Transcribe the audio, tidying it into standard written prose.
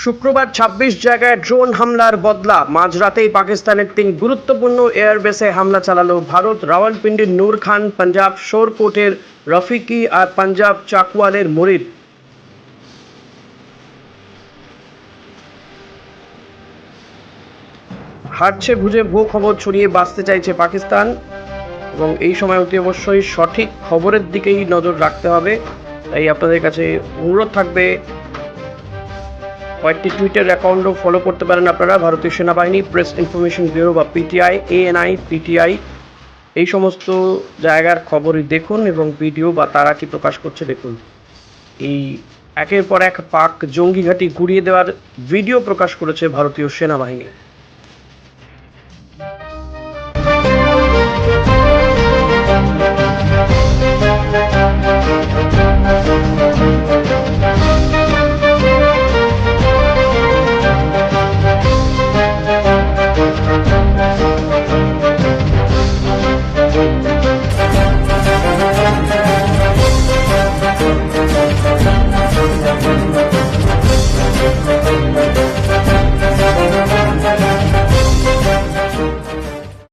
শুক্রবার ২৬ জায়গায় ড্রোন হামলার বদলা মাঝরাতেই পাকিস্তানের ৩ গুরুত্বপূর্ণ এয়ারবেসে হামলা চালালো ভারত। রাওয়ালপিন্ডির নূর খান, পাঞ্জাব শোরকোটের রফিকি আর পাঞ্জাব চাকওয়ালের মুরিদ। হারছে বুঝে ভুয়ো খবর ছড়িয়ে বাঁচতে চাইছে পাকিস্তান, এবং এই সময় অতি অবশ্যই সঠিক খবরের দিকেই নজর রাখতে হবে। তাই আপনাদের কাছে অনুরোধ থাকবে, কয়েকটি টুইটার অ্যাকাউন্টও ফলো করতে পারেন আপনারা। ভারতীয় সেনাবাহিনী, প্রেস ইনফরমেশন ব্যুরো বা পিটিআই, এএনআই, পিটিআই, এই সমস্ত জায়গার খবরই দেখুন এবং ভিডিও বা তারা কি প্রকাশ করছে দেখুন। এই একের পর এক পাক জঙ্গি ঘাঁটি গুড়িয়ে দেওয়ার ভিডিও প্রকাশ করেছে ভারতীয় সেনাবাহিনী।